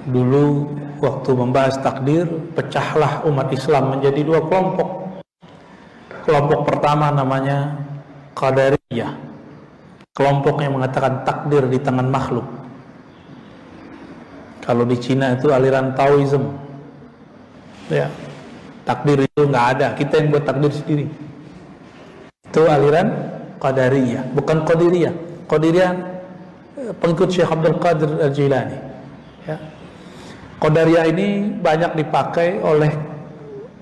Dulu waktu membahas takdir, pecahlah umat Islam menjadi dua kelompok. Kelompok pertama namanya Qadariyah, kelompok yang mengatakan takdir di tangan makhluk. Kalau di Cina itu aliran Taoism, ya, takdir itu nggak ada, kita yang buat takdir sendiri. Itu aliran Qadariyah, bukan Qadiriyah. Qadiriyah pengikut Syekh Abdul Qadir Al-Jilani, ya. Qadariyah ini banyak dipakai oleh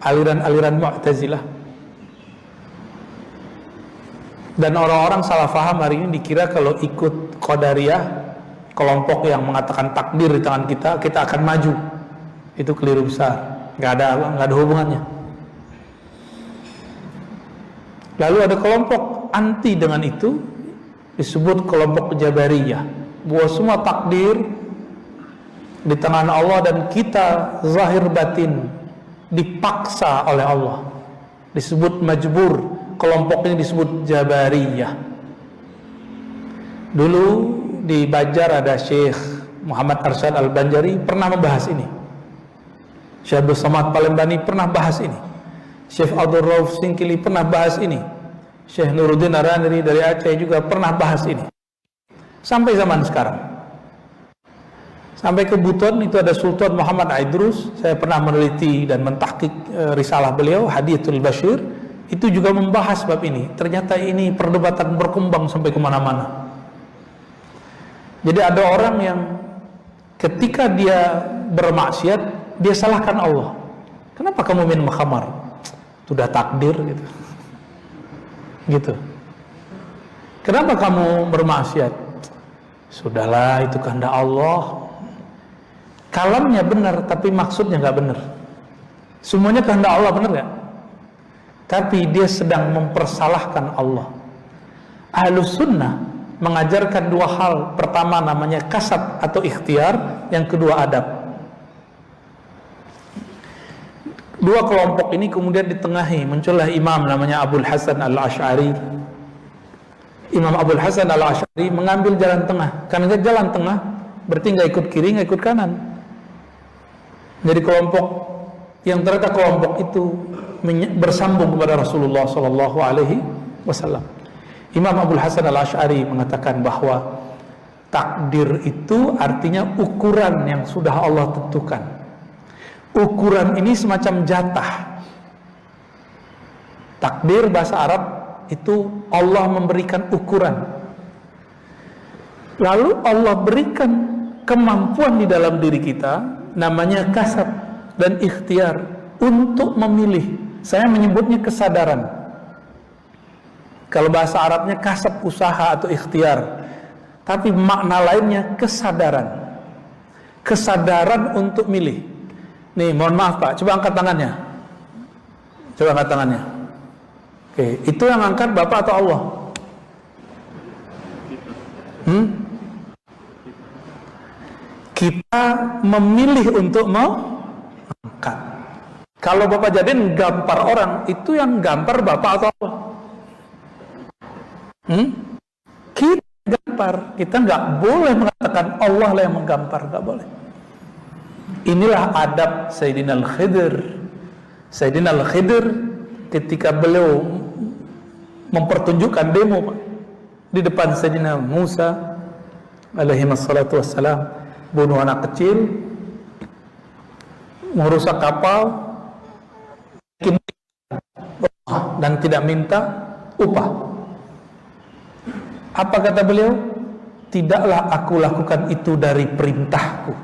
aliran-aliran Mu'tazilah. Dan orang-orang salah faham hari ini dikira kalau ikut Qadariyah, kelompok yang mengatakan takdir di tangan kita, kita akan maju. Itu keliru besar, nggak ada hubungannya. Lalu ada kelompok anti dengan itu, disebut kelompok Jabariyah, bahwa semua takdir di tangan Allah dan kita zahir batin dipaksa oleh Allah, disebut majbur. Kelompok ini disebut Jabariyah. Dulu di Banjar ada Syekh Muhammad Arsyad Al-Banjari pernah membahas ini. Syekh Abdul Samad Palembani pernah bahas ini. Syekh Abdul Rauf Singkili pernah bahas ini. Syekh Nuruddin Araniri dari Aceh juga pernah bahas ini. Sampai zaman sekarang. Sampai ke Buton itu ada Sultan Muhammad Aidrus. Saya pernah meneliti dan mentahqiq risalah beliau Hadiyatul Bashir. Itu juga membahas bab ini. Ternyata ini perdebatan berkembang sampai kemana-mana. Jadi ada orang yang ketika dia bermaksiat, dia salahkan Allah. Kenapa kamu minum khamar? Sudah takdir gitu. Gitu. Kenapa kamu bermaksiat? Sudahlah, itu kehendak Allah. Kalamnya benar, tapi maksudnya nggak benar. Semuanya kehendak Allah, benar nggak? Tapi dia sedang mempersalahkan Allah. Ahlus sunnah mengajarkan dua hal. Pertama namanya kasab atau ikhtiar, yang kedua adab. Dua kelompok ini kemudian ditengahi, muncullah imam namanya Abul Hasan Al-Asy'ari. Imam Abul Hasan Al-Asy'ari mengambil jalan tengah. Karena jalan tengah berarti nggak ikut kiri, nggak ikut kanan. Jadi kelompok yang ternyata kelompok itu bersambung kepada Rasulullah Sallallahu Alaihi Wasallam. Imam Abul Hasan Al-Asy'ari mengatakan bahwa takdir itu artinya ukuran yang sudah Allah tentukan. Ukuran ini semacam jatah. Takdir bahasa Arab itu Allah memberikan ukuran. Lalu Allah berikan kemampuan di dalam diri kita, namanya kasab dan ikhtiar, untuk memilih. Saya menyebutnya kesadaran. Kalau bahasa Arabnya kasab, usaha atau ikhtiar. Tapi makna lainnya kesadaran. Kesadaran untuk milih. Nih, mohon maaf Pak, coba angkat tangannya. Coba angkat tangannya. Oke, itu yang angkat Bapak atau Allah? Kita memilih untuk mengangkat. Kalau Bapak jadiin gampar orang, itu yang gampar Bapak atau Allah? Kita gampar. Kita nggak boleh mengatakan Allah lah yang menggampar, nggak boleh. Inilah adab Sayyidina Al-Khidir. Sayyidina Al-Khidir ketika beliau mempertunjukkan demo di depan Sayyidina Musa alaihi wassalatu wassalam, bunuh anak kecil, merusak kapal, dan tidak minta upah. Apa kata beliau? Tidaklah aku lakukan itu dari perintahku.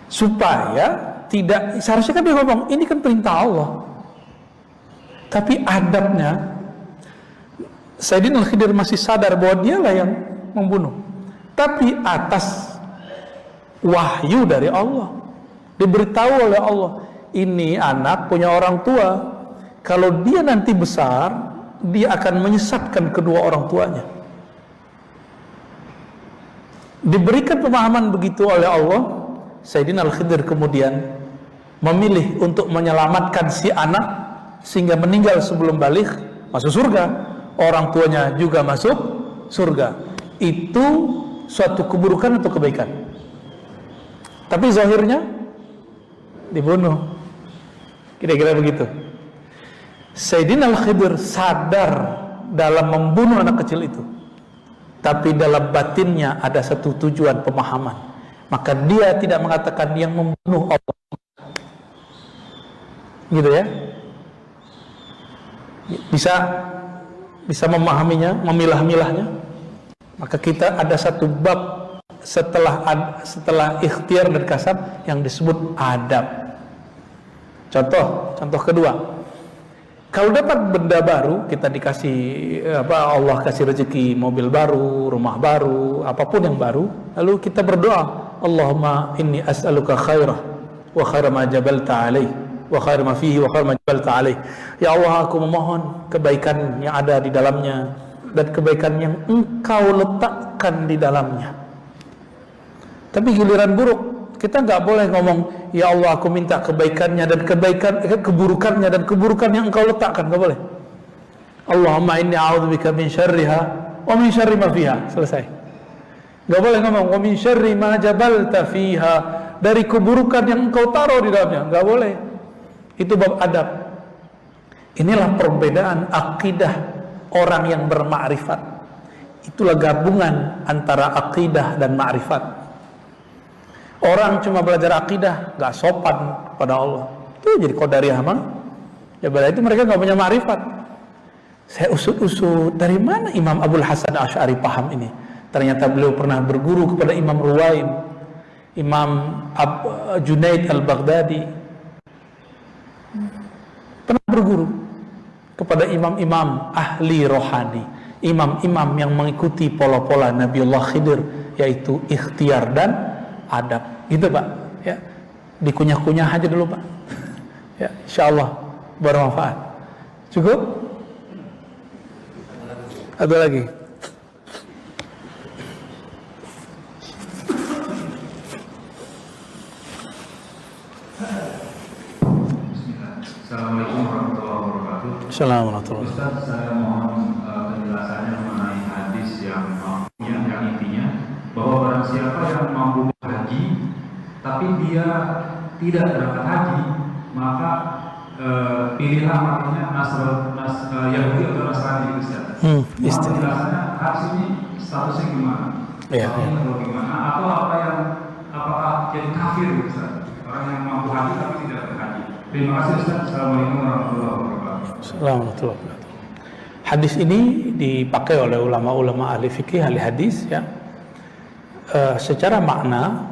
Supaya tidak, seharusnya kan dia ngomong, ini kan perintah Allah. Tapi adabnya, Sayyidina Al-Khidir masih sadar bahwa dialah yang membunuh. Tapi atas wahyu dari Allah, diberitahu oleh Allah, ini anak punya orang tua, kalau dia nanti besar, dia akan menyesatkan kedua orang tuanya. Diberikan pemahaman begitu oleh Allah, Sayyidina Al-Khidir kemudian memilih untuk menyelamatkan si anak sehingga meninggal sebelum baligh, masuk surga, orang tuanya juga masuk surga. Itu suatu keburukan atau kebaikan? tapi zahirnya dibunuh. Kira-kira begitu. Sayyidina Al-Khidir sadar dalam membunuh anak kecil itu, tapi dalam batinnya ada satu tujuan pemahaman. Maka dia tidak mengatakan yang membunuh Allah, gitu ya. Bisa memahaminya, memilah-milahnya. Maka kita ada satu bab setelah ikhtiar dan kasab yang disebut adab. Contoh kedua, kalau dapat benda baru, kita dikasih Allah kasih rezeki mobil baru, rumah baru, apapun yang baru, lalu kita berdoa, Allahumma inni as'aluka khairah wa khaira ma jabalta alaih wa khaira ma fihi wa khaira ma jabalta alaih. Ya Allah, aku memohon kebaikan yang ada di dalamnya dan kebaikan yang Engkau letakkan di dalamnya. Tapi giliran buruk, kita nggak boleh ngomong, ya Allah aku minta kebaikannya dan keburukannya dan keburukan yang Engkau letakkan, nggak boleh. Allahumma inni a'udzubika min syarriha wa min syarri ma fiha. Selesai. Nggak boleh ngomong wa min syarri ma jabalta fiha, dari keburukan yang Engkau taruh di dalamnya. Nggak boleh. Itu bab adab. Inilah perbedaan akidah orang yang bermakrifat. Itulah gabungan antara akidah dan ma'rifat. Orang cuma belajar akidah, nggak sopan pada Allah, itu jadi qadariyah mah. Ya berarti mereka nggak punya ma'rifat. Saya usut-usut, dari mana Imam Abul Hasan Asy'ari paham ini? Ternyata beliau pernah berguru kepada Imam Ruwaim, Imam Junaid Al-Baghdadi, pernah berguru kepada imam-imam ahli rohani, imam-imam yang mengikuti pola-pola Nabiullah Khidir, yaitu ikhtiar dan adab. Gitu Pak ya, dikunyah-kunyah aja dulu Pak ya, insyaallah bermanfaat. Cukup? Ada lagi? Assalamualaikum warahmatullahi wabarakatuh. Assalamualaikum. Ustaz, saya mohon penjelasannya mengenai hadis yang intinya bahwa barang siapa yang mampu haji tapi dia tidak berangkat haji, maka pilihlah artinya Yahudi atau Nasrani, Ustaz. Penjelasannya hadis ini statusnya gimana? Atau gimana? Atau apakah jadi kafir, Ustaz? Orang yang mampu haji tapi tidak berhaji. Terima kasih Ustaz. Assalamualaikum warahmatullahi wabarakatuh. Assalamualaikum warahmatullahi wabarakatuh. Hadis ini dipakai oleh ulama-ulama ahli fikih, ahli hadis ya. Secara makna,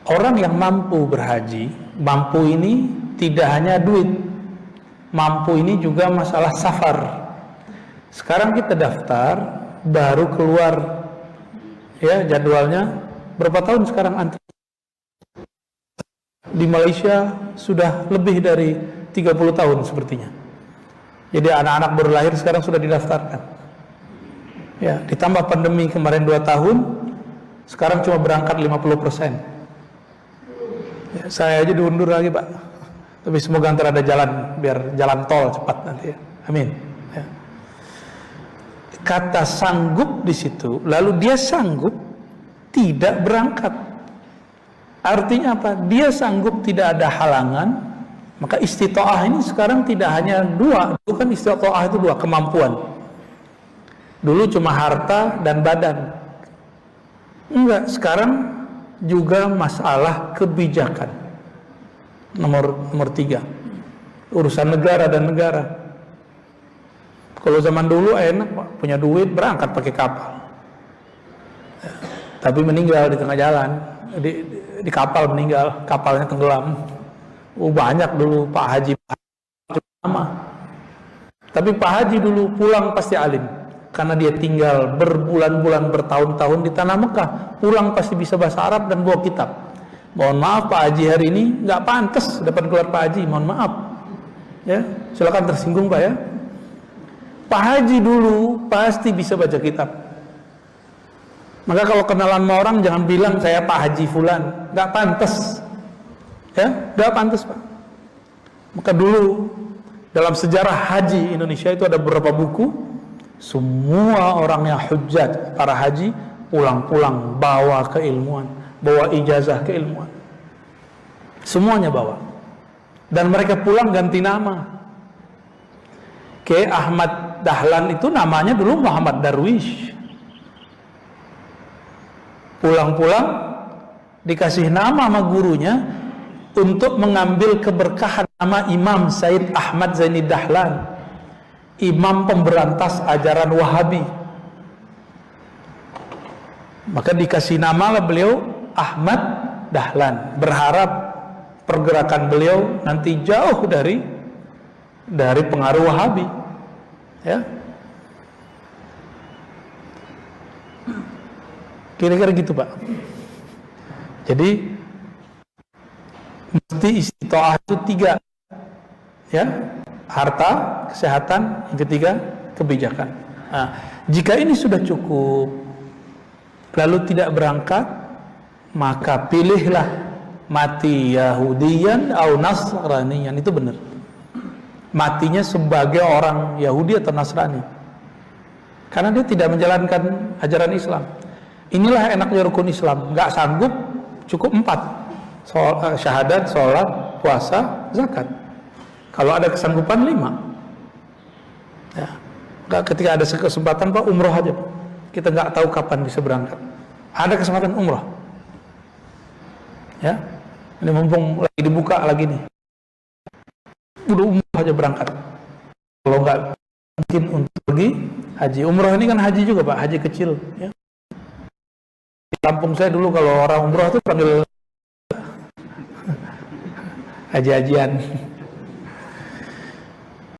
orang yang mampu berhaji, mampu ini tidak hanya duit, mampu ini juga masalah safar. Sekarang kita daftar, baru keluar ya jadwalnya. Berapa tahun sekarang antri? Di Malaysia sudah lebih dari 30 tahun sepertinya. Jadi anak-anak baru lahir sekarang sudah didaftarkan. Ya, ditambah pandemi kemarin 2 tahun, sekarang cuma berangkat 50%. Ya, saya aja diundur lagi Pak. Tapi semoga ntar ada jalan, biar jalan tol cepat nanti ya. Amin. Ya. Kata sanggup di situ, lalu dia sanggup tidak berangkat. Artinya apa? Dia sanggup, tidak ada halangan. Maka istita'ah ini sekarang tidak hanya 2, bukan istita'ah itu 2, kemampuan. Dulu cuma harta dan badan. Enggak, sekarang juga masalah kebijakan. Nomor 3, urusan negara dan negara. Kalau zaman dulu enak Pak, punya duit berangkat pakai kapal. Tapi meninggal di tengah jalan, di kapal meninggal, kapalnya tenggelam. Banyak dulu Pak Haji lama. Tapi Pak Haji dulu pulang pasti alim, karena dia tinggal berbulan-bulan, bertahun-tahun di tanah Mekah. Pulang pasti bisa bahasa Arab dan bawa kitab. Mohon maaf Pak Haji hari ini nggak pantas dapat gelar Pak Haji, mohon maaf. Ya, silakan tersinggung Pak ya. Pak Haji dulu pasti bisa baca kitab. Maka kalau kenalan sama orang jangan bilang saya Pak Haji Fulan, nggak pantas. Ya, nggak pantas Pak. Maka dulu dalam sejarah haji Indonesia itu ada beberapa buku. Semua orang yang hujjat, para haji, pulang-pulang bawa keilmuan. bawa ijazah keilmuan, semuanya bawa. Dan mereka pulang ganti nama. Kayak Ahmad Dahlan itu namanya dulu Muhammad Darwish. Pulang-pulang dikasih nama sama gurunya untuk mengambil keberkahan nama Imam Said Ahmad Zaini Dahlan, imam pemberantas ajaran Wahabi. Maka dikasih nama lah beliau Ahmad Dahlan, berharap pergerakan beliau nanti jauh dari pengaruh Wahabi, ya. Kira-kira gitu, Pak. Jadi mesti istitoah itu 3, ya, harta, kesehatan, yang ketiga kebijakan. Nah, jika ini sudah cukup, lalu tidak berangkat, maka pilihlah mati Yahudiyan atau Nasraniyan. Itu benar, matinya sebagai orang Yahudi atau Nasrani, karena dia tidak menjalankan ajaran Islam. Inilah enaknya rukun Islam. Nggak sanggup, cukup 4: syahadat, sholat, puasa, zakat. Kalau ada kesanggupan 5, ya. Ketika ada kesempatan, Pak, umroh aja. Kita nggak tahu kapan bisa berangkat. Ada kesempatan umroh, ya. Ini mumpung lagi dibuka lagi nih, udah umroh aja berangkat. Kalau nggak mungkin untuk pergi haji. Umroh ini kan haji juga, Pak, haji kecil, ya. Di kampung saya dulu kalau orang umroh itu panggil haji-hajian.